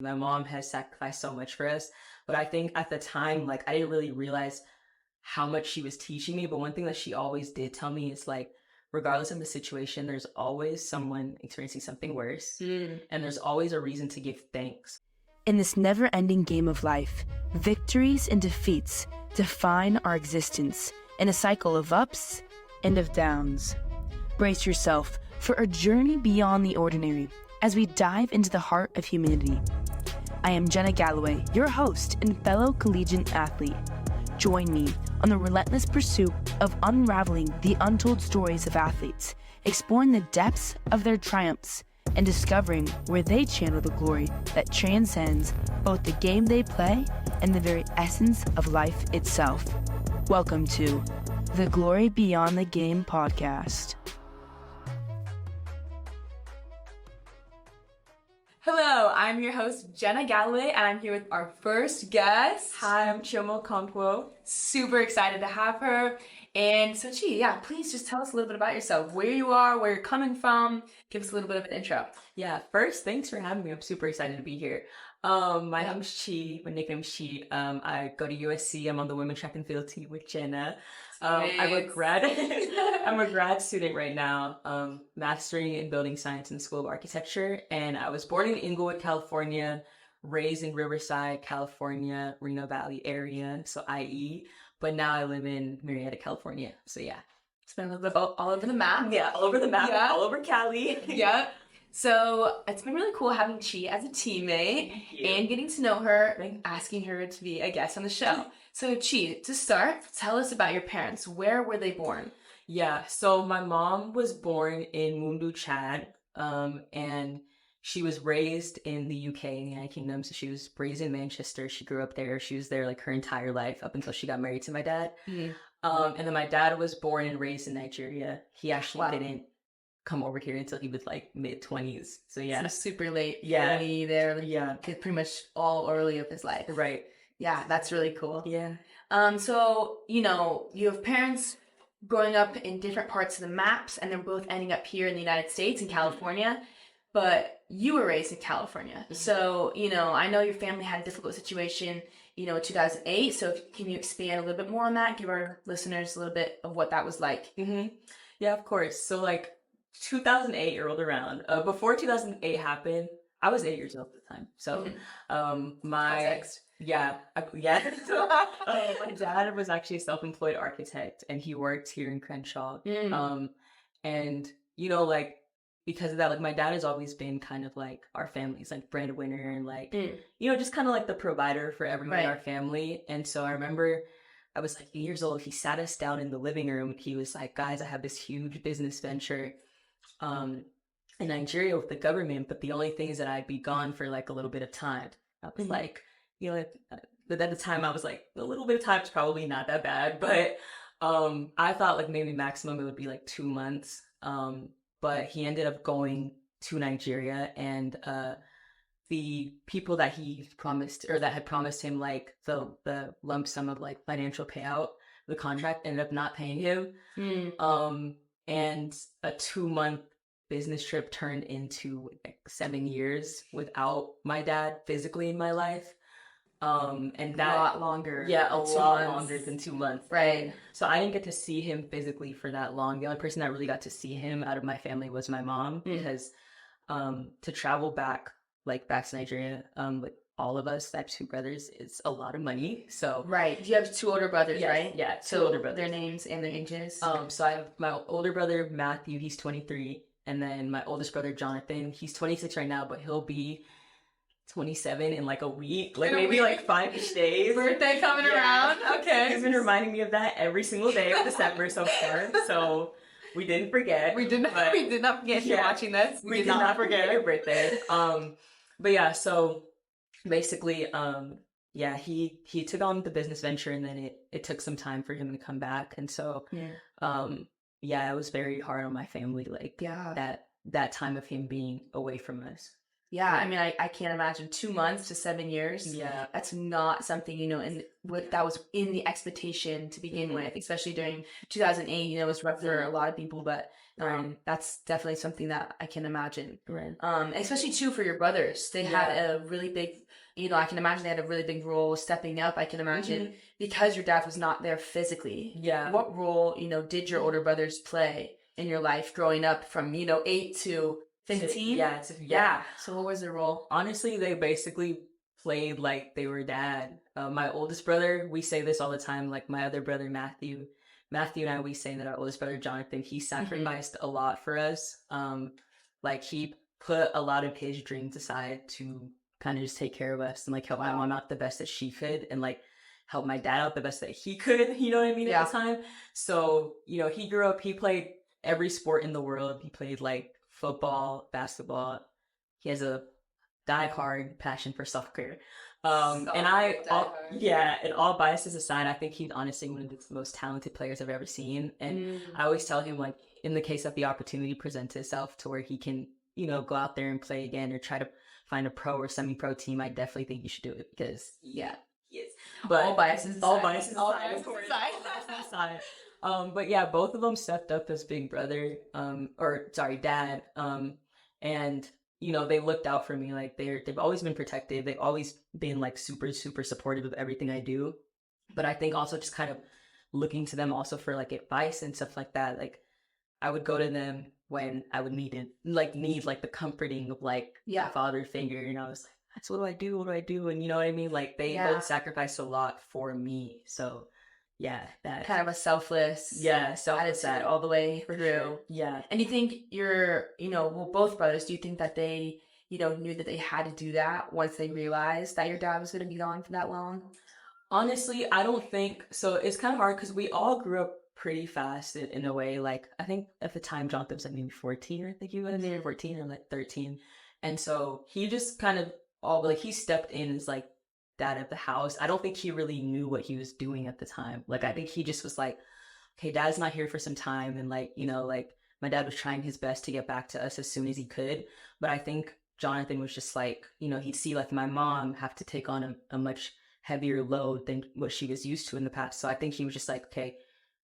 My mom has sacrificed so much for us, but I think at the time, like, I didn't really realize how much she was teaching me. But one thing that she always did tell me is like, regardless of the situation, there's always someone experiencing something worse, and there's always a reason to give thanks. In this never-ending game of life, victories and defeats define our existence in a cycle of ups and of downs. Brace yourself for a journey beyond the ordinary as we dive into the heart of humanity. I am Jenna Galloway, your host and fellow collegiate athlete. Join me on the relentless pursuit of unraveling the untold stories of athletes, exploring the depths of their triumphs, and discovering where they channel the glory that transcends both the game they play and the very essence of life itself. Welcome to the Glory Beyond the Game podcast. Hello, I'm your host, Jenna Galloway, and I'm here with our first guest. Hi, I'm Chioma Okonkwo. Super excited to have her. And so, please just tell us a little bit about yourself, where you are, where you're coming from. Give us a little bit of an intro. Yeah, first, thanks for having me. I'm super excited to be here. My name's Chi. My nickname's Chi. I go to USC. I'm on the women's track and field team with Jenna. I'm a grad student right now, mastering in building science in the School of Architecture. And I was born in Inglewood, California, raised in Riverside, California, Reno Valley area, so IE. But now I live in Marietta, California. So yeah. It's been a little bit all over the map. Yeah, all over the map, all over Cali. Yep. So it's been really cool having Chi as a teammate and getting to know her and asking her to be a guest on the show. So Chi, to start, tell us about your parents. Where were they born? Yeah, so my mom was born in Mundu, Chad, and she was raised in the UK, in the United Kingdom. So she was raised in Manchester. She grew up there. She was there like her entire life up until she got married to my dad. And then my dad was born and raised in Nigeria. He actually didn't come over here until he was like mid-20s. So yeah. So super late. Yeah. There. Yeah. Pretty much all early of his life. Right. Yeah, that's really cool. Yeah. So, you have parents growing up in different parts of the maps, and they're both ending up here in the United States, in California. But you were raised in California. So, I know your family had a difficult situation, in 2008. So can you expand a little bit more on that? Give our listeners a little bit of what that was like. Yeah, of course. So like 2008 rolled around. Before 2008 happened, I was 8 years old at the time. So my dad was actually a self-employed architect, and he worked here in Crenshaw. And like, because of that, like, my dad has always been kind of like our family's like breadwinner and like just kind of like the provider for everyone in our family. And so I remember I was like 8 years old. He sat us down in the living room. He was like, guys, I have this huge business venture in Nigeria with the government, but the only thing is that I'd be gone for like a little bit of time. I was like, but at the time I was like, a little bit of time is probably not that bad, but I thought like maybe maximum it would be like 2 months. But he ended up going to Nigeria, and the people that he promised, or that had promised him like the lump sum of like financial payout, the contract ended up not paying him. And a 2-month business trip turned into like 7 years without my dad physically in my life. And that, a lot longer. Yeah, a lot longer than 2 months. Right. So I didn't get to see him physically for that long. The only person that really got to see him out of my family was my mom, because to travel back to Nigeria, with all of us, I have 2 brothers, it's a lot of money. So right. You have 2 older brothers, right? Yeah, 2 so older brothers. Their names and their ages. So I have my older brother Matthew, he's 23, and then my oldest brother Jonathan, he's 26 right now, but he'll be 27 in like a week, like maybe like 5-ish days. Birthday coming around. Okay. He's been reminding me of that every single day of December so far. So we didn't forget. We did not forget if you're watching this. We did not forget your birthday. But yeah, so basically, he took on the business venture, and then it took some time for him to come back. And so it was very hard on my family, like that time of him being away from us. Yeah, I mean, I can't imagine 2 months to 7 years. Yeah. That's not something, and what that was in the expectation to begin with, especially during 2008. It was rough for a lot of people, but that's definitely something that I can imagine. Right. Especially too for your brothers. They had a really big, I can imagine they had a really big role stepping up. I can imagine because your dad was not there physically. Yeah. What role, did your older brothers play in your life growing up from, 8 to 15? Yeah. So what was their role? Honestly, they basically played like they were dad. My oldest brother, we say this all the time, like my other brother, Matthew and I, we say that our oldest brother, Jonathan, he sacrificed a lot for us. Like he put a lot of his dreams aside to kind of just take care of us and like help my mom out the best that she could and like help my dad out the best that he could, you know what I mean, at the time. So, he grew up, he played every sport in the world. He played like football, basketball. He has a die-hard passion for soccer. And all biases aside, I think he's honestly one of the most talented players I've ever seen. And I always tell him, like, in the case that the opportunity presents itself to where he can, go out there and play again or try to find a pro or semi-pro team, I definitely think you should do it because, he is. But all biases aside. But yeah, both of them stepped up as big brother, dad. And they looked out for me. Like they've always been protective. They've always been like super, super supportive of everything I do. But I think also just kind of looking to them also for like advice and stuff like that. Like I would go to them when I would need the comforting of like a father figure. I was like, that's what do I do? What do I do? And you know what I mean? Like they both sacrificed a lot for me. So yeah, that kind of a selfless attitude all the way through. Sure. Yeah. And you think both brothers, do you think that they, knew that they had to do that once they realized that your dad was going to be gone for that long? Honestly, I don't think so. It's kind of hard because we all grew up pretty fast in a way. Like I think at the time Jonathan was like maybe 14, I think he was maybe 14 or like 13. And so he just kind of he stepped in as like dad of the house. I don't think he really knew what he was doing at the time. Like I think he just was like, okay, dad's not here for some time, and like my dad was trying his best to get back to us as soon as he could. But I think Jonathan was just like, he'd see like my mom have to take on a much heavier load than what she was used to in the past. So I think he was just like, okay,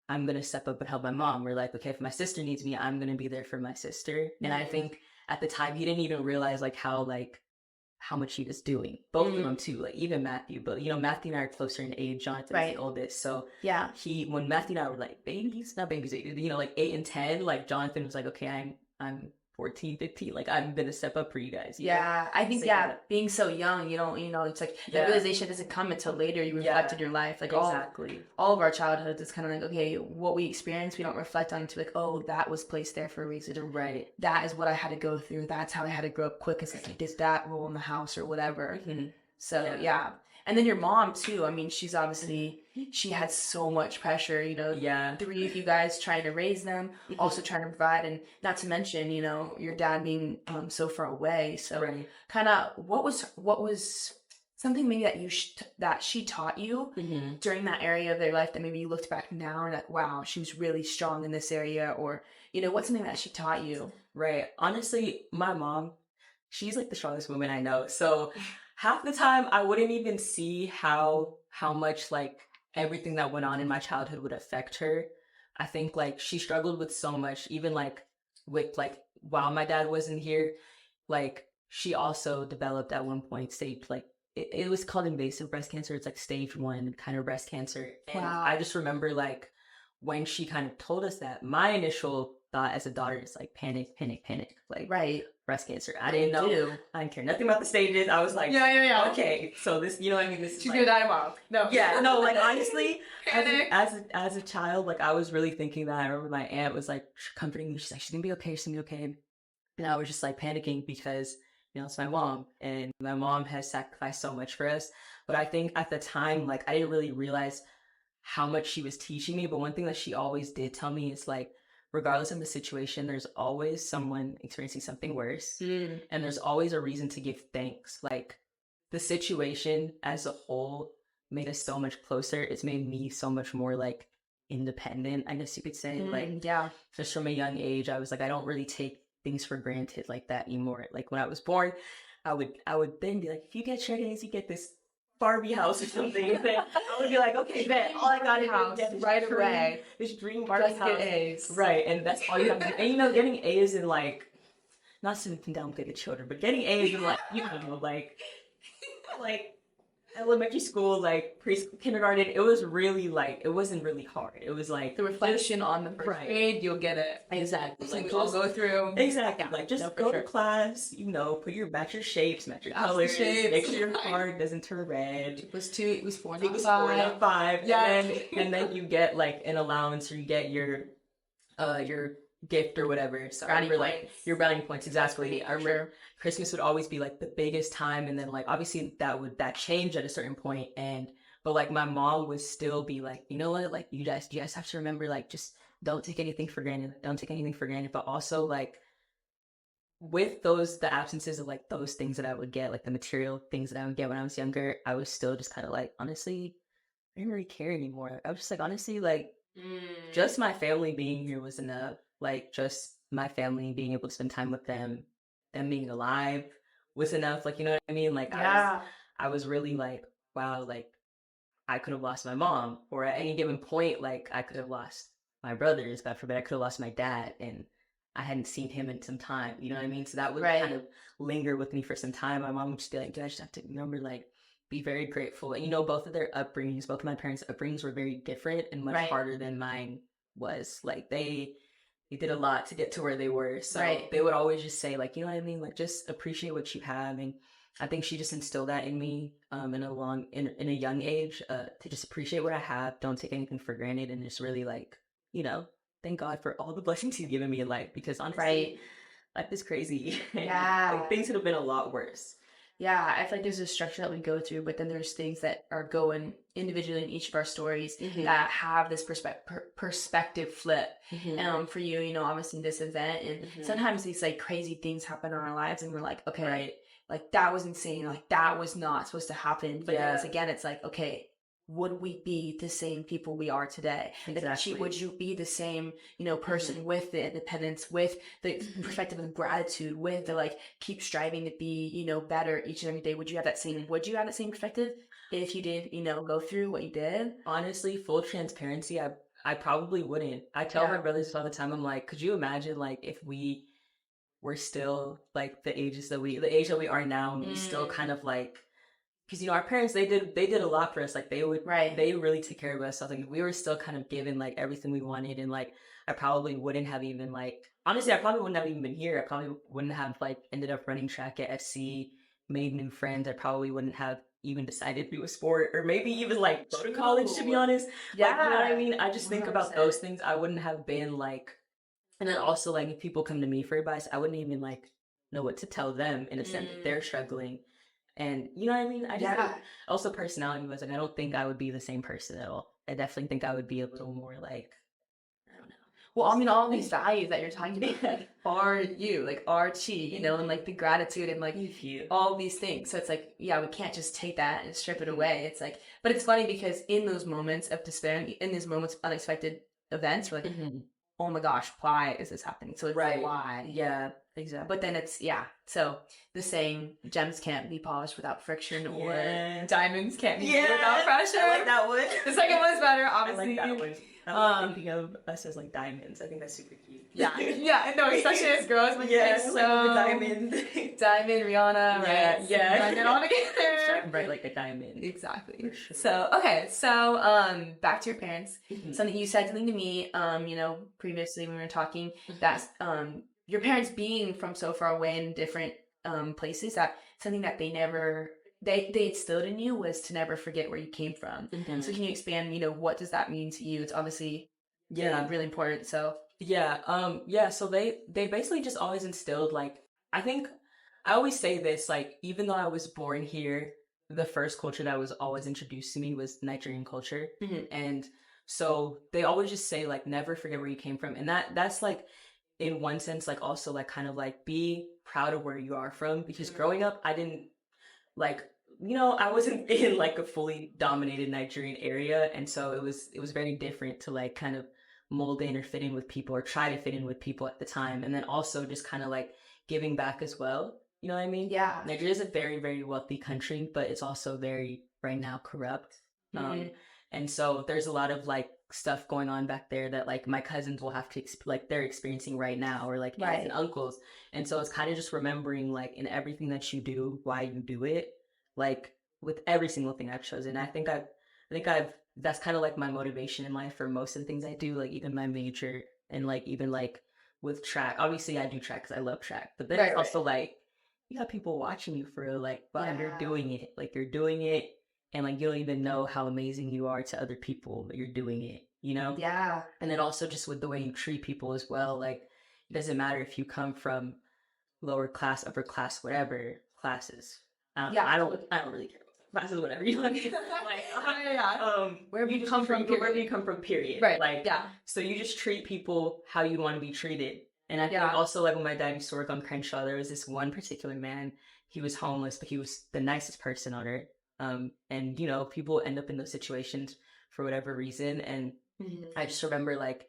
I'm gonna step up and help my mom. We're like, okay, if my sister needs me, I'm gonna be there for my sister. And I think at the time he didn't even realize how much he was doing. Both of them too, like even Matthew. But Matthew and I are closer in age. Jonathan's the oldest. So when Matthew and I were like babies, not babies, like 8 and 10, like Jonathan was like, okay, I'm 14, 15, like I'm gonna step up for you guys. I think being so young, it's like the realization doesn't come until later you reflect in your life. Like exactly. all of our childhood is kind of like, okay, what we experience, we don't reflect on to like, oh, that was placed there for a reason. Right. That is what I had to go through. That's how I had to grow up quick, because I did that role in the house or whatever. So and then your mom too. I mean, she had so much pressure, 3 of you guys trying to raise them, also trying to provide, and not to mention, your dad being so far away. So kind of what was something maybe that she taught you during that area of their life that maybe you looked back now and like, wow, she was really strong in this area, or what's something that she taught you? Right. Honestly, my mom, she's like the strongest woman I know. So half the time I wouldn't even see how much like everything that went on in my childhood would affect her. I think like she struggled with so much, even like with like while my dad wasn't here, like she also developed at one point stage like it was called invasive breast cancer. It's like stage 1 kind of breast cancer. And I just remember like when she kind of told us that, my initial thought as a daughter is like panic, like breast cancer. I didn't know. I didn't care nothing about the stages. I was like, okay, so this, I mean, this. She's gonna die tomorrow. No. Yeah, no, like honestly, as a child, like I was really thinking that. I remember my aunt was like comforting me. She's like, she's gonna be okay. And I was just like panicking because it's my mom, and my mom has sacrificed so much for us. But I think at the time, like I didn't really realize how much she was teaching me. But one thing that she always did tell me is like, regardless of the situation, there's always someone experiencing something worse. And there's always a reason to give thanks. Like the situation as a whole made us so much closer. It's made me so much more like independent, I guess you could say. Like just from a young age, I was like, I don't really take things for granted like that anymore. Like when I was born, I would then be like, if you get straight A's, you get this Barbie house or something. And then I would be like, okay, then all I got to do is right away. This dream Barbie Just house. get A's. Right, and that's all you have to do. And getting A's in like, not to downplay the children, but getting A's in like, like elementary school, like preschool, kindergarten, it was really like, it wasn't really hard. It was like the reflection on the first grade, you'll get it. Exactly. Like we'll go through. Exactly. Yeah, like just go to class, match your shapes, match your colors, make sure your card doesn't turn red. It was 2, it was 4, it was 4, not 5. Yeah. And then you get like an allowance, or you get your gift or whatever. So your brownie points, exactly. I remember Christmas would always be like the biggest time, and then like obviously that changed at a certain point, but like my mom would still be like, you know what, like you guys have to remember, like just don't take anything for granted. But also like with the absences of like those things that I would get, like the material things that I would get when I was younger, I was still just kind of like, honestly, I didn't really care anymore. I was just like, honestly, like just my family being here was enough. Like just my family being able to spend time with them being alive was enough. Like, you know what I mean? Like, I was really like, wow, like I could have lost my mom, or at any given point, like I could have lost my brothers, God forbid, I could have lost my dad, and I hadn't seen him in some time. You know what I mean? So that would kind of linger with me for some time. My mom would just be like, I just have to remember, like, be very grateful. And both of their upbringings, both of my parents' upbringings were very different and much harder than mine was. Like they did a lot to get to where they were. So they would always just say, like, you know what I mean? Like, just appreciate what you have. And I think she just instilled that in me in a young age, to just appreciate what I have. Don't take anything for granted, and just really like, thank God for all the blessings he's given me in life, because honestly, life is crazy. Yeah. Like, things could have been a lot worse. Yeah, I feel like there's a structure that we go through, but then there's things that are going individually in each of our stories that have this perspective flip. For you, obviously this event, and sometimes these like crazy things happen in our lives, and we're like, okay, like that was insane, like that was not supposed to happen. But then again, it's like, okay, would we be the same people we are today? Exactly. Would you be the same, person with the independence, with the perspective of gratitude, with the like keep striving to be, better each and every day? Would you have that same perspective if you did, go through what you did? Honestly, full transparency, I probably wouldn't. I tell my brothers all the time, I'm like, could you imagine like if we were still like the age that we are now, and we still kind of like, because our parents, they did a lot for us. Like they really took care of us. So I think we were still kind of given like everything we wanted, and like I probably wouldn't have even like, honestly, I probably wouldn't have even been here. I probably wouldn't have like ended up running track at FC, made new friends. I probably wouldn't have even decided to do a sport, or maybe even like go to college, to be honest. Yeah. Like, you know what I mean? I just think about those things. I wouldn't have been like, and then also like if people come to me for advice, I wouldn't even like know what to tell them in a sense that they're struggling. And you know what I mean? I just also personality was like, I don't think I would be the same person at all. I definitely think I would be a little more like, I don't know. Well, I mean, all these values that you're talking about like, are you, like are chi, and like the gratitude and like all these things. So it's like, yeah, we can't just take that and strip it away. It's like, but it's funny because in those moments of despair, in these moments of unexpected events, we're like, oh my gosh, why is this happening? So it's like, why? Yeah, exactly. But then it's, so the saying, gems can't be polished without friction, or diamonds can't be made without pressure. I like that one. The second one's better, obviously. I like that one. I'm thinking of us as like diamonds. I think that's super cute. Yeah, no, especially as girls, like so diamond, Rihanna, right? Yeah, and all together, shine bright like a diamond. Exactly. Sure. So back to your parents. Something you said something to me, previously when we were talking, that your parents being from so far away in different places, that something that they instilled in you was to never forget where you came from. So can you expand, what does that mean to you? It's obviously really important. So so they basically just always instilled, like, I think I always say this, like, even though I was born here, the first culture that was always introduced to me was Nigerian culture. And so they always just say, like, never forget where you came from. And that's like, in one sense, like, also like kind of like be proud of where you are from, because growing up I didn't like, I wasn't in like a fully dominated Nigerian area, and so it was very different to like kind of mold in or fit in with people, or try to fit in with people at the time. And then also just kind of like giving back as well, You know what I mean? Yeah. Nigeria is a very, very wealthy country, but it's also very, right now, corrupt. And so there's a lot of like stuff going on back there that like my cousins will have to like they're experiencing right now, or like aunts and uncles. And so it's kind of just remembering like in everything that you do, why you do it, like with every single thing I've chosen. I think I've that's kind of like my motivation in life for most of the things I do, like even my major and like even like with track. Obviously, I do track because I love track, but then it's also like you got people watching you for real, like, wow, you're doing it. Like, you're doing it, and, like, you don't even know how amazing you are to other people, but you're doing it, you know? Yeah. And then also just with the way you treat people as well, like, it doesn't matter if you come from lower class, upper class, whatever classes. I don't really care about classes, whatever you want to like, wherever you come from, period. Right. Like, so you just treat people how you want to be treated. And I think also, like, when my dad used to work on Crenshaw, there was this one particular man. He was homeless, but he was the nicest person on earth. And, you know, people end up in those situations for whatever reason. And I just remember, like,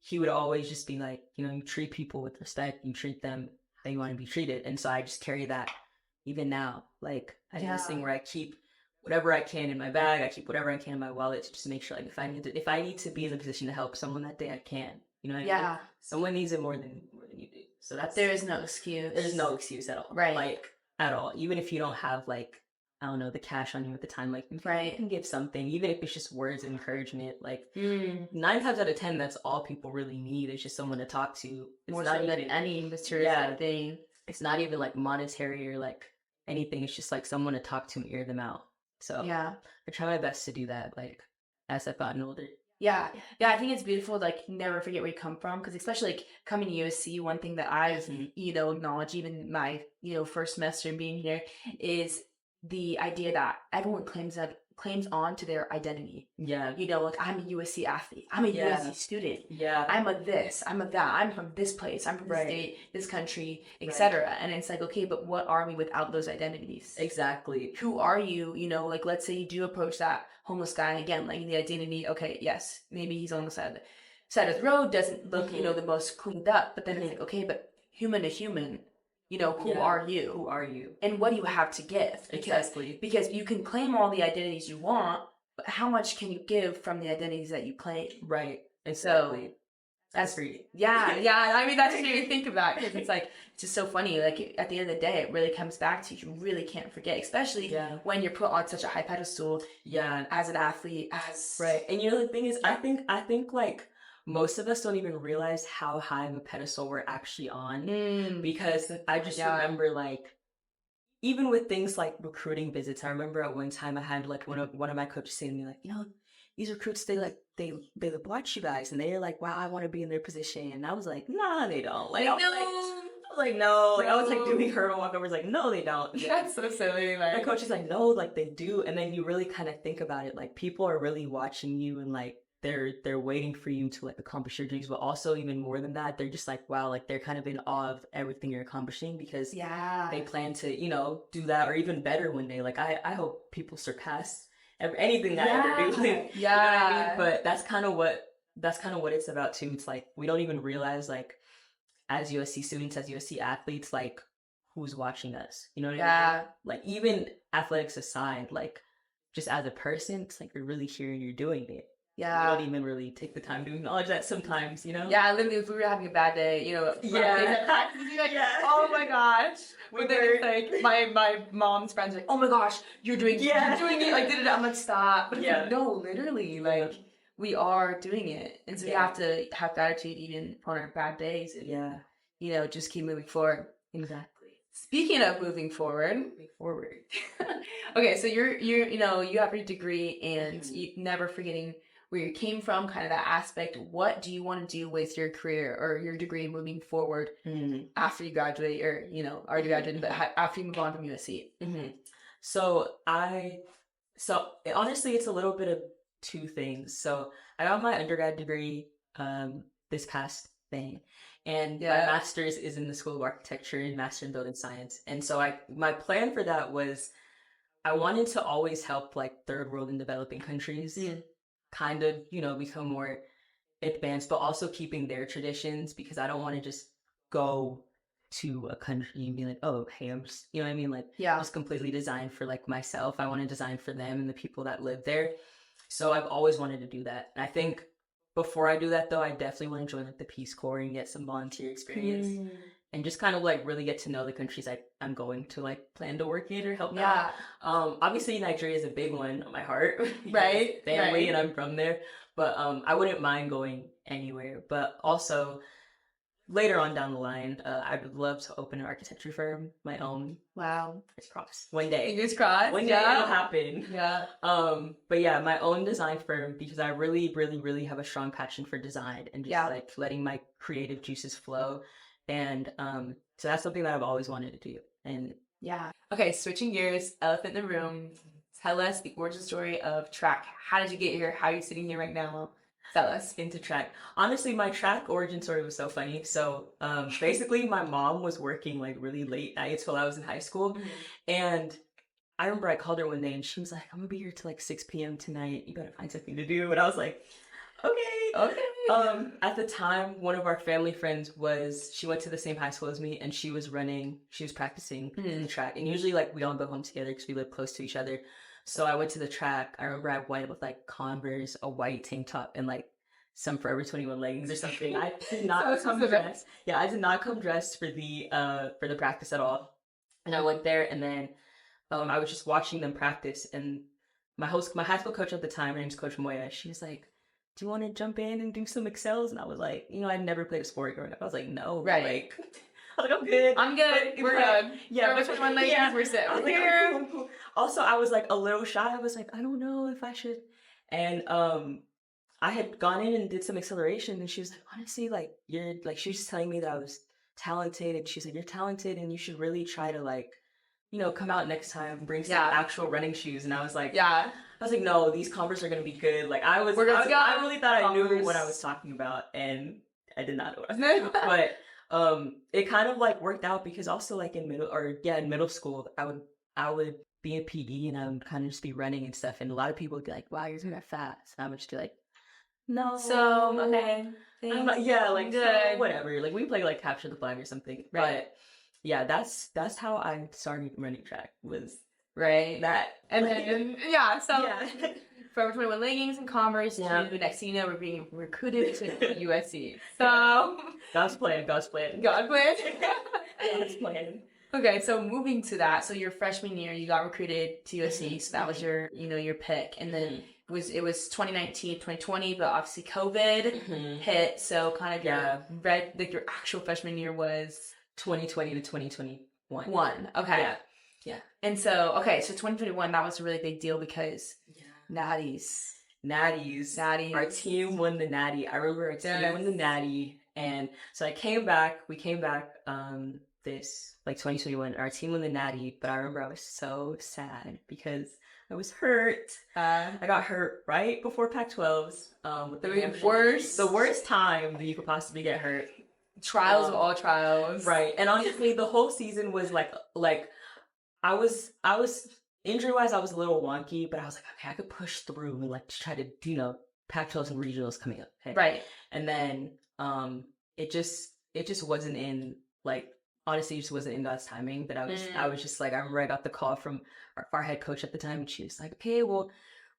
he would always just be like, you know, you treat people with respect, you treat them how you want to be treated. And so I just carry that even now. Like, I do this thing where I keep whatever I can in my bag, I keep whatever I can in my wallet to just make sure, like, if I need to be in a position to help someone that day, I can. You know what I mean? Someone needs it more than you do. So there is no excuse. There's no excuse at all. Right. Like, at all. Even if you don't have, like, I don't know, the cash on you at the time, like, you can give something, even if it's just words of encouragement. Like, 9 times out of 10, that's all people really need. It's just someone to talk to. It's more not even any material thing. It's not even like monetary or like anything. It's just like someone to talk to and hear them out. So I try my best to do that, like, as I've gotten older. Yeah, I think it's beautiful, like, never forget where you come from, because especially, like, coming to USC, one thing that I've, you know, acknowledged even my, you know, first semester and being here is the idea that everyone claims on to their identity. Yeah. You know, like, I'm a USC athlete. I'm a USC student. Yeah. I'm a this. I'm a that. I'm from this place. I'm from this state, this country, etc. And it's like, okay, but what are we without those identities? Exactly. Who are you? You know, like, let's say you do approach that homeless guy again, like, the identity, okay, yes, maybe he's on the side of the road, doesn't look, you know, the most cleaned up, but then it's like, okay, but human to human, you know, who are you? Who are you? And what do you have to give? Because you can claim all the identities you want, but how much can you give from the identities that you claim? Right. Exactly. So that's for you. Yeah. I mean, that's what you think about, because it's like, it's just so funny. Like, at the end of the day, it really comes back to you really can't forget, especially when you're put on such a high pedestal. Yeah. As an athlete, right. And you know, the thing is, I think like, most of us don't even realize how high of a pedestal we're actually on, because I just remember, like, even with things like recruiting visits, I remember at one time I had, like, one of my coaches saying to me, like, you know, these recruits, they watch you guys, and they're like, wow, I want to be in their position. And I was like, nah, they don't. Like, I was like, no. Like, I was like doing hurdle walkovers, like, no, they don't. That's so silly. Like, my coach is like, no, like, they do. And then you really kind of think about it, like, people are really watching you, and like, they're waiting for you to, like, accomplish your dreams, but also even more than that, they're just like, wow, like, they're kind of in awe of everything you're accomplishing, because they plan to, you know, do that or even better one day. Like, I hope people surpass anything that I ever do. You know what I mean? But that's kind of what it's about too. It's like, we don't even realize, like, as USC students, as USC athletes, like, who's watching us, you know what I mean? Like, even athletics aside, like, just as a person, it's like, you're really here and you're doing it. Yeah. You don't even really take the time to acknowledge that sometimes, you know? Yeah, literally, if we were having a bad day, you know, like, oh my gosh. But then it's like, my mom's friends are like, oh my gosh, you're doing it, like, I'm like, stop. But it's like, no, literally, like, we are doing it. And so we have to have gratitude even on our bad days, and, you know, just keep moving forward. Exactly. Speaking of moving forward. Okay, so you're you know, you have your degree, and you never forgetting where you came from, kind of that aspect. What do you want to do with your career or your degree moving forward after you graduate, or, you know, already graduated, but after you move on from USC? So honestly, it's a little bit of two things. So I got my undergrad degree this past thing, and my master's is in the School of Architecture and Master in Building Science. And so my plan for that was, I wanted to always help, like, third world and developing countries kind of, you know, become more advanced, but also keeping their traditions, because I don't want to just go to a country and be like, oh, hey, I'm just, you know what I mean? Like, Yeah. just completely designed for like myself. I want to design for them and the people that live there. So I've always wanted to do that. And I think before I do that, though, I definitely want to join like the Peace Corps and get some volunteer experience and just kind of like really get to know the countries I'm going to like plan to work in or help out. Obviously, Nigeria is a big one on my heart, Right? Family, and I'm from there. But I wouldn't mind going anywhere. But also, later on down the line, I would love to open an architecture firm, my own. Wow. Promise. One day. Fingers crossed. One day it'll happen. Yeah. But yeah, my own design firm, because I really, really, really have a strong passion for design and just like letting my creative juices flow. And so that's something that I've always wanted to do. And yeah. Okay, switching gears, elephant in the room. Tell us the origin story of track. How did you get here? How are you sitting here right now? Tell us. Into track. Honestly, my track origin story was so funny. So basically, my mom was working like really late nights while I was in high school. And I remember I called her one day and she was like, I'm going to be here till like 6 p.m. tonight. You better find something to do. And I was like, okay. At the time, one of our family friends she went to the same high school as me and she was practicing in the track. And usually like we all go home together because we live close to each other. So I went to the track. I remember I went with like Converse, a white tank top, and like some Forever 21 leggings or something. I did not come dressed. Yeah, I did not come dressed for the practice at all. And I went there, and then I was just watching them practice. And my high school coach at the time, her name's Coach Moya. She was like, "Do you want to jump in and do some excels?" And I was like, I'd never played a sport growing up. I was like, "No, right." Like, I was like, I'm good. I'm good. We're good. Yeah, which one ladies we're sitting here. Also, I was like a little shy. I was like, I don't know if I should. And I had gone in and did some acceleration, and she was like, honestly, like you're like she was just telling me that I was talented, and she's like, you're talented, and you should really try to like, come out next time, bring some actual running shoes. And I was like, no, these Converse are gonna be good. Like I really thought I knew what I was talking about, and I did not know what I was talking about. But it kind of like worked out because also like in middle school, I would be in PE and I would kind of just be running and stuff, and a lot of people would be like, wow, you're doing that fast, and I would just be like, no, so okay, I'm not, like good, so, whatever, like we play like capture the flag or something, right? But yeah, that's how I started running track, was that, and then Forever 21 leggings and Converse. Yeah. And next thing you know, we're being recruited to USC. So God's plan. God plan. Okay, so moving to that, so your freshman year, you got recruited to USC, so that was your, your pick, and then it was 2019, 2020, but obviously COVID hit, so kind of your actual freshman year was 2020 to 2021. Okay. Yeah. And so, so 2021, that was a really big deal because Natties. Our team won the Natty. I remember our team won the Natty, and so we came back this like 2021. Our team won the Natty, but I remember I was so sad because I was hurt. I got hurt right before Pac-12s. The worst time that you could possibly get hurt. Trials of all trials. Right. And honestly, the whole season was like I was injury-wise, I was a little wonky, but I was like, okay, I could push through and like try to, Pac-12s and regionals coming up. Okay? Right. And then it just wasn't in, like, honestly, it just wasn't in God's timing. But I was just like, I remember I got the call from our head coach at the time, and she was like, okay, well,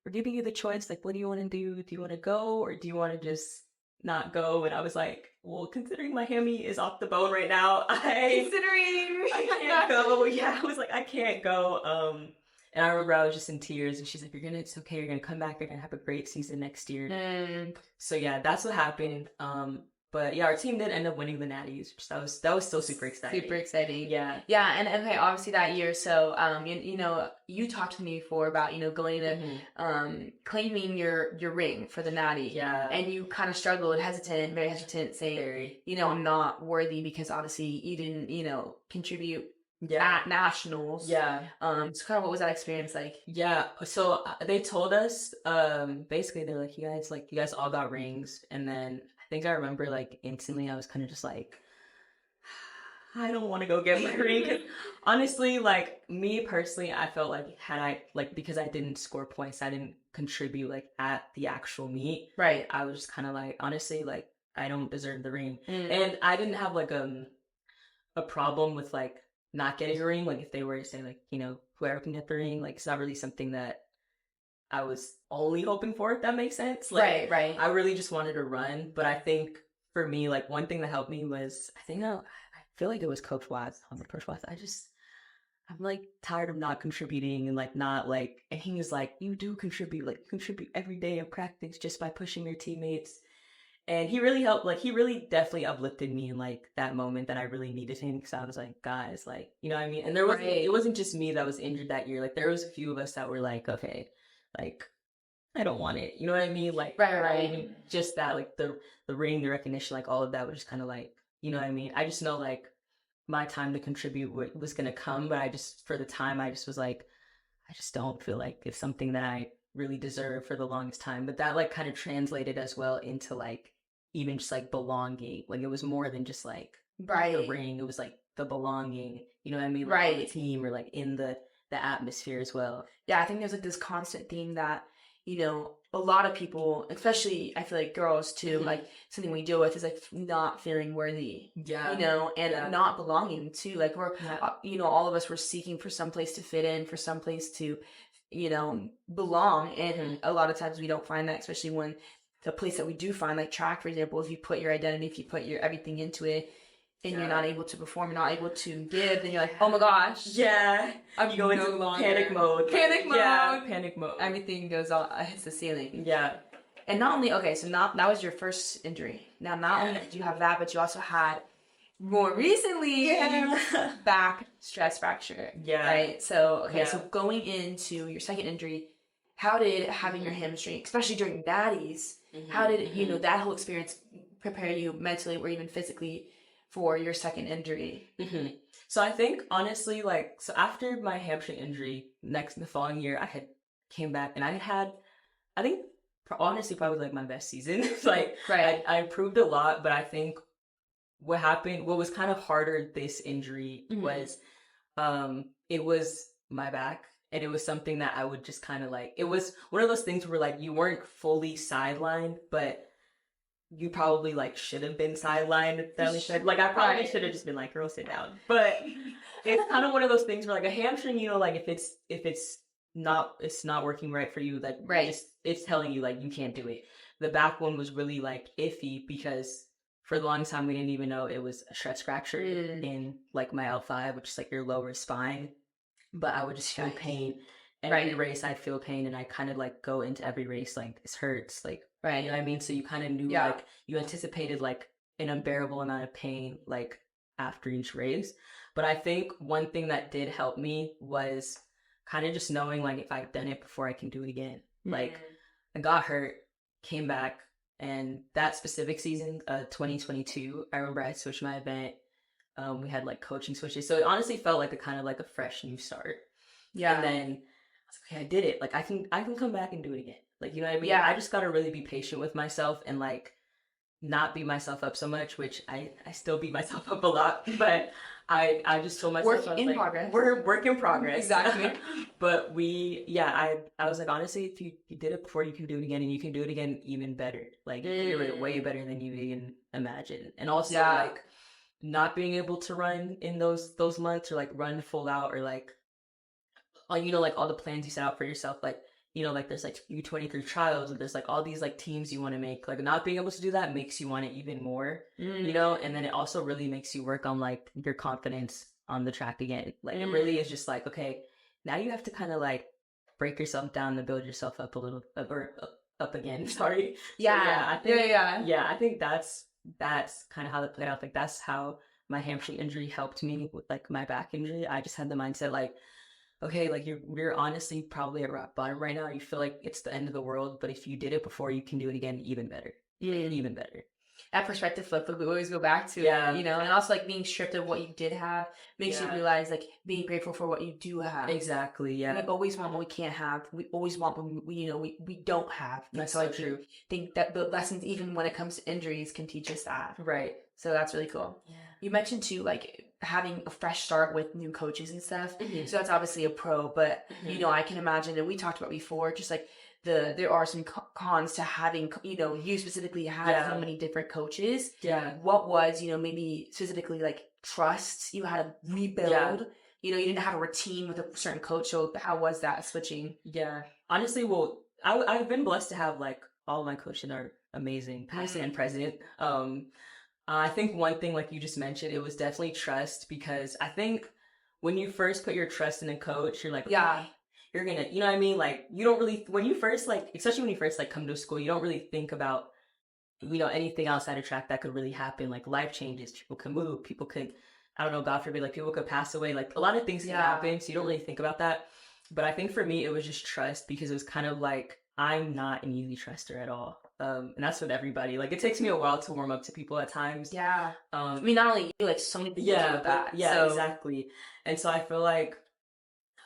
we're giving you the choice. Like, what do you want to do? Do you want to go, or do you want to just not go? And I was like, well, considering my hammy is off the bone right now, I can't go. Yeah, I was like, I can't go. And I remember I was just in tears, and she's like, it's okay, you're gonna come back, you're gonna have a great season next year. So yeah, that's what happened. But yeah, our team did end up winning the Natties, which that was still super exciting. Super exciting. Yeah. Yeah, and okay, obviously that year, so you talked to me before about, going to claiming your ring for the Natty. Yeah. And you kind of struggled, very hesitant, saying, I'm not worthy because obviously you didn't, contribute at nationals. Yeah. So kind of what was that experience like? Yeah. So they told us, basically they're like, you guys all got rings, and then I think I remember like instantly I was kind of just like, I don't want to go get my ring. 'Cause honestly, like me personally, I felt like because I didn't score points, I didn't contribute like at the actual meet. Right. I was just kind of like, honestly, like I don't deserve the ring. And I didn't have like a problem with like not getting a ring. Like if they were to say like, you know, whoever can get the ring, like it's not really something that I was only hoping for, if that makes sense. Like, right. I really just wanted to run, but I think for me, like one thing that helped me was I feel like it was Coach Watts. Coach Watts. I'm like tired of not contributing and like not like, and he was like, you do contribute, like you contribute every day of practice just by pushing your teammates. And he really helped, like he really definitely uplifted me in like that moment that I really needed him, because I was like, guys, like, you know what I mean? And it wasn't just me that was injured that year. Like there was a few of us that were like, okay, like I don't want it. You know what I mean? Like Right. just that, like the ring, the recognition, like all of that was just kind of like, you know what I mean? I just know like my time to contribute was gonna come, but I just, for the time, I just was like, I just don't feel like it's something that I really deserve for the longest time. But that like kind of translated as well into like even just like belonging. Like it was more than just like the ring. It was like the belonging. You know what I mean? Like on the team, or like in the atmosphere as well. Yeah, I think there's like this constant theme that, you know, a lot of people, especially I feel like girls too, like something we deal with is like not feeling worthy, you know, and not belonging too. Like we're, you know, all of us were seeking for some place to fit in, for some place to, you know, belong. And a lot of times we don't find that, especially when the place that we do find, like track, for example, if you put your identity, if you put your everything into it, and you're not able to perform, you're not able to give, then you're like, oh my gosh. Yeah. I'm you go into panic mode. Panic mode. Yeah, panic mode. Everything goes all, hits the ceiling. Yeah. And not only, okay, so that was your first injury. Now, not only did you have that, but you also had, more recently, back stress fracture. Yeah. Right? So, okay, so going into your second injury, how did having your hamstring, especially during daddies, how did, you know, that whole experience prepare you mentally or even physically for your second injury? So I think honestly, like, so after my hamstring injury, the following year, I had came back and I think honestly probably like my best season. Like, I improved a lot, but I think what was kind of harder this injury was, it was my back. And it was something that I would just kind of like, it was one of those things where like you weren't fully sidelined, but you probably like should have been sidelined. Like I probably should have just been like, girl, sit down. But it's kind of one of those things where like a hamstring, you know, like if it's not working right for you, like it's telling you like you can't do it. The back one was really like iffy because for the longest time we didn't even know it was a stress fracture in like my L5, which is like your lower spine. But I would just feel pain. Every race I'd feel pain, and I kind of like go into every race like this hurts, like, you know what I mean? So you kind of knew like you anticipated like an unbearable amount of pain like after each race. But I think one thing that did help me was kind of just knowing like if I've done it before, I can do it again. Like I got hurt, came back, and that specific season, 2022, I remember I switched my event. We had like coaching switches, so it honestly felt like a kind of like a fresh new start. And then I was like, okay, I did it. Like I can come back and do it again. Like, you know what I mean? I just gotta really be patient with myself and like not beat myself up so much, which I still beat myself up a lot, but I just told myself progress. We're work in progress. Exactly. But I was like, honestly, if you did it before, you can do it again, and you can do it again even better. Like you're way better than you even imagine. And also like not being able to run in those months, or like run full out, or like, you know, like all the plans you set out for yourself, like, you know, like there's like U23 trials, and there's like all these like teams you want to make, like not being able to do that makes you want it even more, you know. And then it also really makes you work on like your confidence on the track again. Like it really is just like, okay, now you have to kind of like break yourself down to build yourself up a little up again. Sorry. I think that's kind of how it played out. Like that's how my hamstring injury helped me with like my back injury. I just had the mindset like, okay, like you're honestly probably at rock bottom right now. You feel like it's the end of the world, but if you did it before, you can do it again even better. Even better. That perspective flip, like we always go back to, you know, and also like being stripped of what you did have makes you realize like being grateful for what you do have. Exactly. Yeah. We always want what we can't have. We always want what we don't have. That's so true. I think that the lessons, even when it comes to injuries, can teach us that. Right. So that's really cool. Yeah. You mentioned too, like having a fresh start with new coaches and stuff. So that's obviously a pro, but you know, I can imagine, and we talked about before, just like there are some cons to having, you know, you specifically had so many different coaches. What was, you know, maybe specifically like trust, you had to rebuild. You know, you didn't have a routine with a certain coach. So how was that switching? Yeah. Honestly, well, I've been blessed to have like all of my coaches are amazing, past and present. I think one thing, like you just mentioned, it was definitely trust because I think when you first put your trust in a coach, you're like, Yeah. you're gonna, you know what I mean? Like, you don't really, when you first, like, especially when you first, like, come to school, you don't really think about, you know, anything outside of track that could really happen. Like, life changes, people can move, people could, I don't know, God forbid, like, people could pass away. Like, a lot of things can happen, so you don't really think about that. But I think for me, it was just trust because it was kind of like, I'm not an easy truster at all. And that's with everybody. Like, it takes me a while to warm up to people at times. Yeah. I mean, not only you, like so many people do that. Yeah, so. exactly. And so I feel like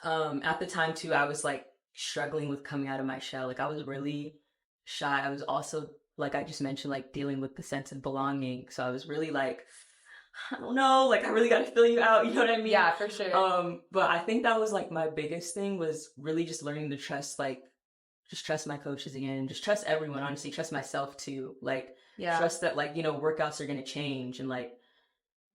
at the time too, I was like struggling with coming out of my shell. Like I was really shy. I was also, like I just mentioned, like dealing with the sense of belonging. So I was really like, I don't know, like I really got to fill you out. You know what I mean? Yeah, for sure. But I think that was like my biggest thing was really just learning to trust, like just trust my coaches again, just trust everyone, honestly, trust myself too. Like trust that like, you know, workouts are going to change and like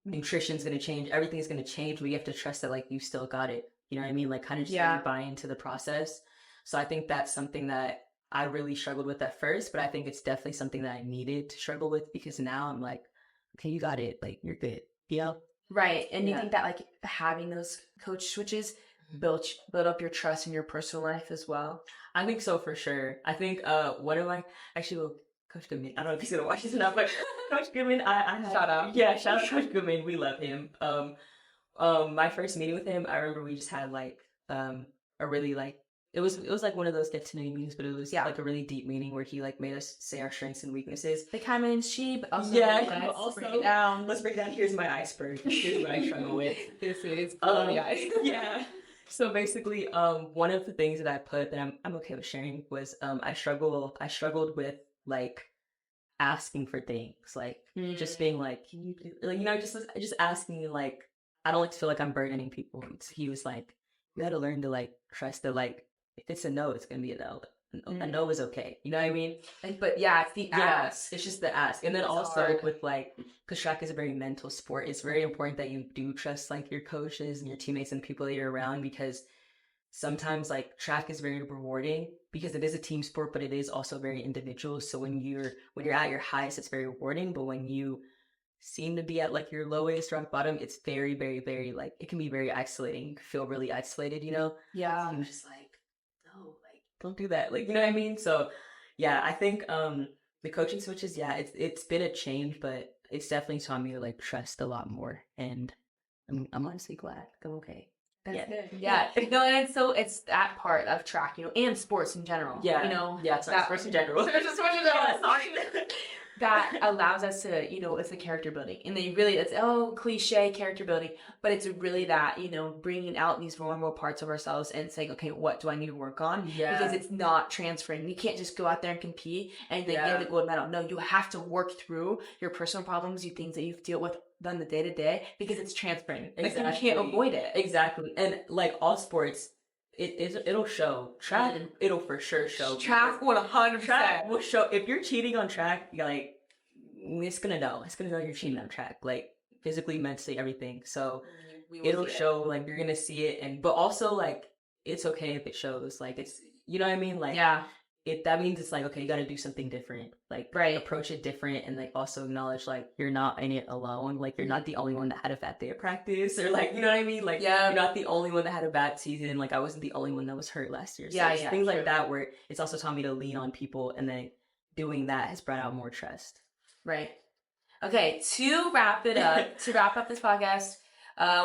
nutrition's going to change, everything's going to change, but you have to trust that like you still got it. You know what I mean? Like kind of just really buy into the process. So I think that's something that I really struggled with at first, but I think it's definitely something that I needed to struggle with because now I'm like, okay, you got it. Like you're good. Yeah. Right. And you think that like having those coach switches build up your trust in your personal life as well? I think so for sure. I think one of my actually well, Coach Goodman, I don't know if he's gonna watch this enough, but Coach Goodman, I shout out. Yeah, shout out Coach Goodman. We love him. My first meeting with him, I remember we just had like a really like it was like one of those get to know you meetings, but it was like a really deep meeting where he like made us say our strengths and weaknesses. They kind of in sheep. Also break it down. Let's break it down. Here's my iceberg. Here's what I struggle with. This is the ice. Yeah. So basically, one of the things that I put that I'm okay with sharing was I struggled with like asking for things, like just being like, can you do, like, you know, just asking like I don't like to feel like I'm burdening people. He was like, you got to learn to like trust that like if it's a no, it's gonna be a no. A no is okay. You know what I mean? But yeah, it's the ask. It's just the ask. And then it's also hard. With like, because track is a very mental sport, it's very important that you do trust like your coaches and your teammates and people that you're around because sometimes like track is very rewarding because it is a team sport, but it is also very individual. So when you're at your highest, it's very rewarding. But when you seem to be at like your lowest rock bottom, it's very, very, very like it can be very isolating. You can feel really isolated, you know? Yeah. So I'm just like, no, like don't do that. Like, you know what I mean? So yeah, I think the coaching switches, yeah, it's been a change, but it's definitely taught me to like trust a lot more. And I'm honestly glad. I'm okay. That's good. Yeah. No, and it's that part of track, you know, and sports in general. Yeah. You know, sports in general. That allows us to, you know, it's the character building. And they really, it's cliche character building, but it's really that, you know, bringing out these vulnerable parts of ourselves and saying, okay, what do I need to work on? Yeah. Because it's not transferring. You can't just go out there and compete and then get the gold medal. No, you have to work through your personal problems, you things that you deal with done the day to day because it's transferring. Exactly. Like, you can't avoid it. Exactly. And like all sports, it'll show. Track, it'll for sure show. Track 100%. Track will show. If you're cheating on track, like it's gonna know you're cheating on track, like physically, mentally, everything. So it'll show. Like you're gonna see it, but also like it's okay if it shows. Like it's, you know what I mean? Like that means it's like, okay, you got to do something different, like approach it different, and like also acknowledge like you're not in it alone, like you're not the only one that had a bad day of practice, or like, you know what I mean, like you're not the only one that had a bad season, like I wasn't the only one that was hurt last year. So things like that, where it's also taught me to lean on people, and then doing that has brought out more trust. Right. Okay, to wrap up this podcast,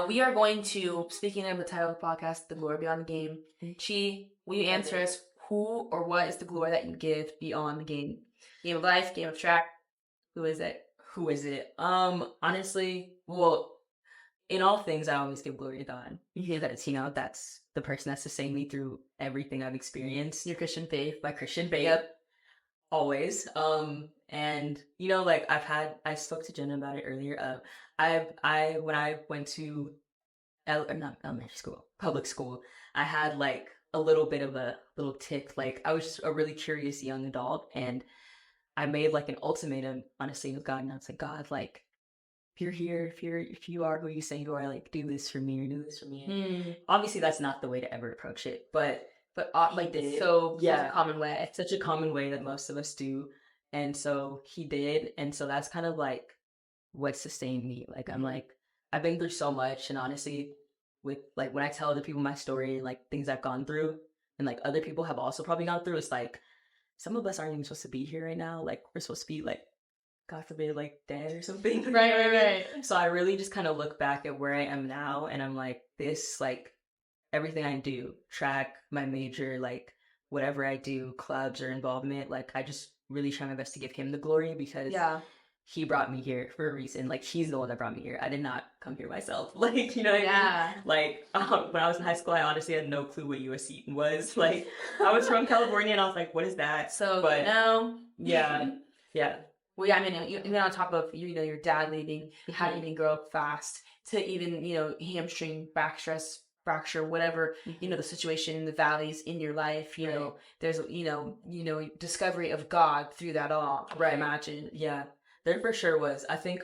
we are going to, speaking of the title of the podcast, The Glory Beyond the Game, Chi, will you answer us who or what is the glory that you give beyond the game? Game of life, game of track. Who is it? Honestly, well, in all things, I always give glory to God. That's, you know, that's the person that's sustained me through everything I've experienced. Your Christian faith. My Christian faith. Yep. Always. And you know, like I spoke to Jenna about it earlier. When I went to not elementary school, public school, I had like a little bit of a little tick. Like I was just a really curious young adult, and I made like an ultimatum, honestly, with God, and I was like, God, like if you're here, if you are who you say you are, like, do this for me or do this for me. Obviously, that's not the way to ever approach it, but like did. so Yeah. a common way. It's such a common way that most of us do. And so he did. And so that's kind of like what sustained me. Like, I'm like, I've been through so much. And honestly, with like when I tell other people my story and like things I've gone through, and like other people have also probably gone through, it's like some of us aren't even supposed to be here right now. Like, we're supposed to be like, God forbid, like dead or something. Right. So I really just kind of look back at where I am now, and I'm like, this, like, everything I do, track, my major, like, whatever I do, clubs or involvement, like, I just really try my best to give him the glory because he brought me here for a reason. Like, he's the one that brought me here. I did not come here myself. Like, you know what I mean? Like, when I was in high school, I honestly had no clue what U.S. Eaton was. Like, I was from California, and I was like, what is that? So, but no. Yeah. Well, yeah, I mean, even on top of, your dad leaving, having to grow up fast, to even, hamstring, back stress, fracture, whatever, the situation in the valleys in your life, there's, discovery of God through that all. Right. Imagine. Yeah. There for sure was. I think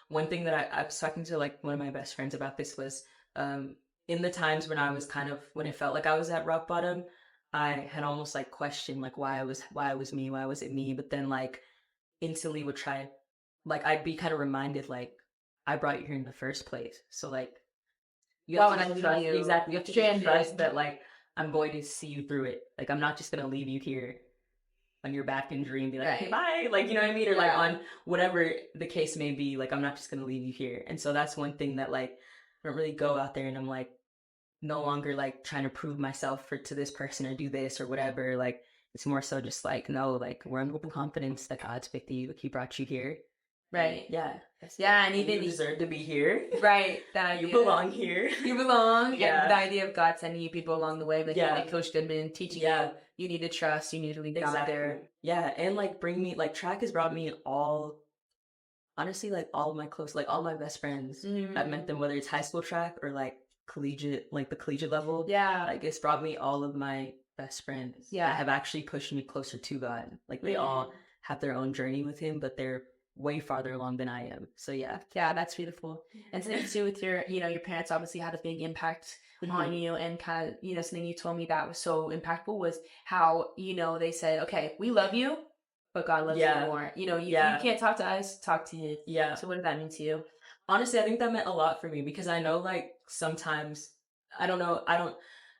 one thing that I was talking to like one of my best friends about this was in the times when I was when it felt like I was at rock bottom, I had almost like questioned like why it was me, why was it me? But then like instantly would try, like I'd be kind of reminded like I brought you here in the first place. So like you have to trust, exactly. You have to trust that like I'm going to see you through it. Like I'm not just gonna leave you here on your back injury and be like, hey, bye. Like, you know what I mean? Or like on whatever the case may be, like I'm not just gonna leave you here. And so that's one thing that like I don't really go out there and I'm like no longer like trying to prove myself to this person or do this or whatever. Like it's more so just like, no, like we're in open confidence that God's with you. Like he brought you here. Right. Yeah. And even you deserve to be here. Right. That you belong here. You belong. Yeah. And the idea of God sending you people along the way, like Coach Goodman teaching you need to trust, you need to leave God there. Yeah. And like bring me, like track has brought me honestly, like all of my close, like all my best friends. I've met them, whether it's high school track or like collegiate, like the collegiate level. Yeah. Like it's brought me all of my best friends. That have actually pushed me closer to God. Like they all have their own journey with him, but they're way farther along than I am. So yeah, that's beautiful. And something to do with your, your parents obviously had a big impact on you, and kind of, something you told me that was so impactful was how, they said, okay, we love you, but God loves you more. You can't talk to us, talk to him. Yeah. So what did that mean to you? Honestly, I think that meant a lot for me because I know like sometimes,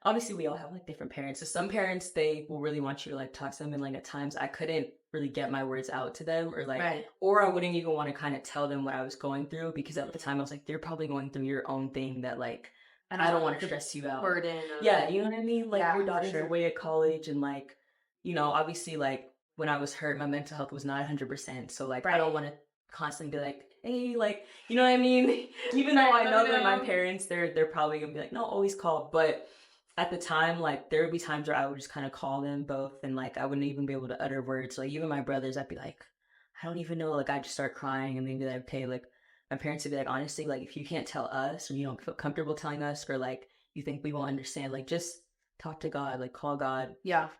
obviously we all have like different parents. So some parents, they will really want you to like talk to them, and like at times I couldn't really get my words out to them or like, or I wouldn't even want to kind of tell them what I was going through because at the time I was like, they're probably going through your own thing that like, and I don't want to stress you out. Burden. Yeah, you know what I mean? Like your daughter's away at college and like, obviously like when I was hurt, my mental health was not 100%. So like, I don't want to constantly be like, hey, like, you know what I mean? Even though I know that my parents, they're probably gonna be like, no, always call. But at the time, like there would be times where I would just kind of call them both, and like I wouldn't even be able to utter words. Like even my brothers, I'd be like, I don't even know. Like I'd just start crying, and they'd be like, okay, like my parents would be like, honestly, like if you can't tell us, or you don't feel comfortable telling us, or like you think we won't understand, like just talk to God, like call God,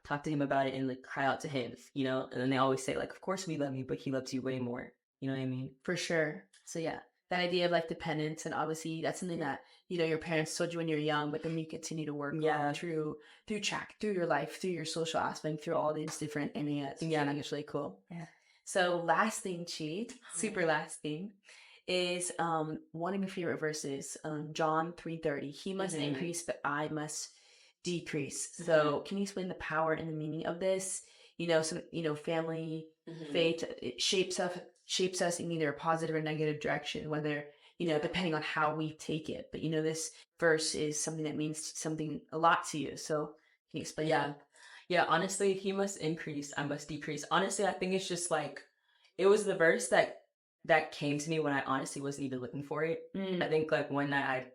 talk to him about it, and like cry out to him, And then they always say like, of course we love you, but he loves you way more. You know what I mean? For sure. So yeah. That idea of like dependence, and obviously that's something that your parents told you when you're young, but then you continue to work on through track, through your life, through your social aspect, through all these different areas. Yeah, and it's really cool. Yeah. So last thing, super last thing, is one of your favorite verses, John 3:30. He must increase, but I must decrease. So can you explain the power and the meaning of this? Family, faith, it shapes us in either a positive or negative direction, whether, depending on how we take it. But, this verse is something that means something a lot to you. So can you explain that? Yeah, honestly, he must increase, I must decrease. Honestly, I think it's just like, it was the verse that came to me when I honestly wasn't even looking for it. I think like one night I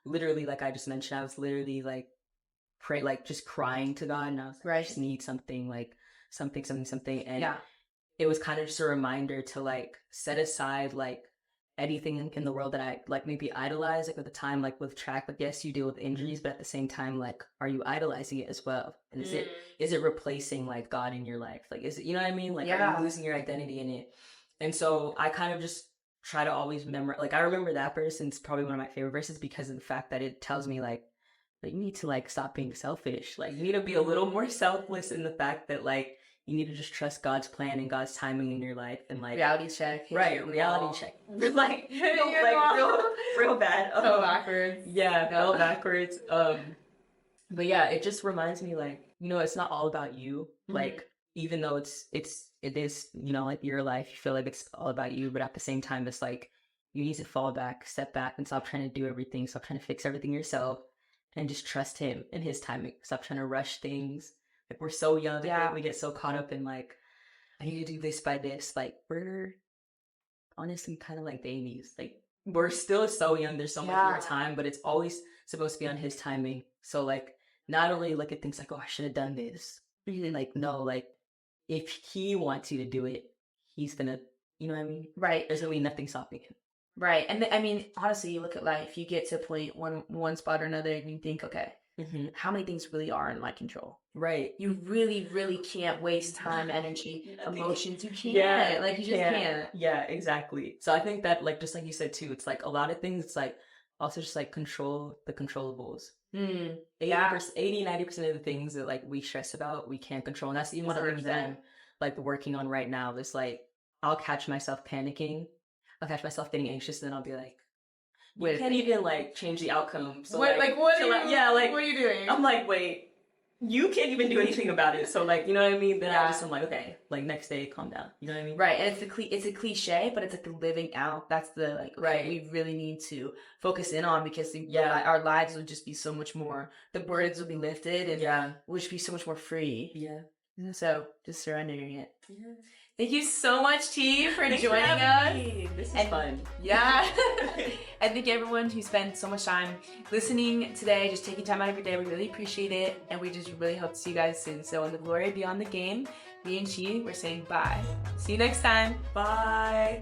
literally, like I just mentioned, I was literally like, just crying to God, and I was like, I just need something, like something. And it was kind of just a reminder to like set aside like anything in the world that I like maybe idolize, like at the time, like with track, like yes, you deal with injuries, but at the same time, like, are you idolizing it as well? And is it replacing like God in your life? Like, is it, you know what I mean? Like, are you losing your identity in it? And so I kind of just try to always remember, like, I remember that verse, and it's probably one of my favorite verses because of the fact that it tells me, like, that you need to, like, stop being selfish. Like, you need to be a little more selfless in the fact that, like, you need to just trust God's plan and God's timing in your life, and, like, reality check. Right, reality check. Like, real bad. Go backwards. Yeah, fell backwards. But yeah, it just reminds me, like, you know, it's not all about you. Like, even though it is, you know, like your life, you feel like it's all about you, but at the same time, it's like you need to fall back, step back, and stop trying to do everything. Stop trying to fix everything yourself, and just trust Him and His timing. Stop trying to rush things. Like, we're so young, we get so caught up in, like, I need to do this by this. Like, we're honestly kind of like babies. Like, we're still so young. There's so much more time, but it's always supposed to be on His timing. So, like, not only look at things like, oh, I should have done this. Like, no, like, if He wants you to do it, He's gonna, you know what I mean? Right. There's gonna be nothing stopping Him. Right. And I mean, honestly, you look at life, you get to a point, one spot or another, and you think, okay, how many things really are in my control? Right. You really, really can't waste time, energy, emotions. You can't. Like, you just can't. Yeah, exactly. So I think that, like, just like you said too, it's like a lot of things, it's like also just like control the controllables. 80-90% of the things that, like, we stress about, we can't control. And that's even one of the things that I'm, like, working on right now. It's like, I'll catch myself panicking. I'll catch myself getting anxious, and then I'll be like, you can't even, like, change the outcome. So, what are you doing? I'm like, wait, you can't even do anything about it. So, like, you know what I mean? Then I'm like, okay, like, next day, calm down. You know what I mean? Right. And it's a cliche, but it's like the living out. That's the, like, right. We really need to focus in on, because our lives will just be so much more, the burdens will be lifted, and we'll just be so much more free. Yeah. So just surrendering it. Yeah. Thank you so much, T, for joining us. This is fun. Yeah. I thank everyone who spent so much time listening today, just taking time out of your day. We really appreciate it. And we just really hope to see you guys soon. So in the glory beyond the game, me and T, we're saying bye. See you next time. Bye.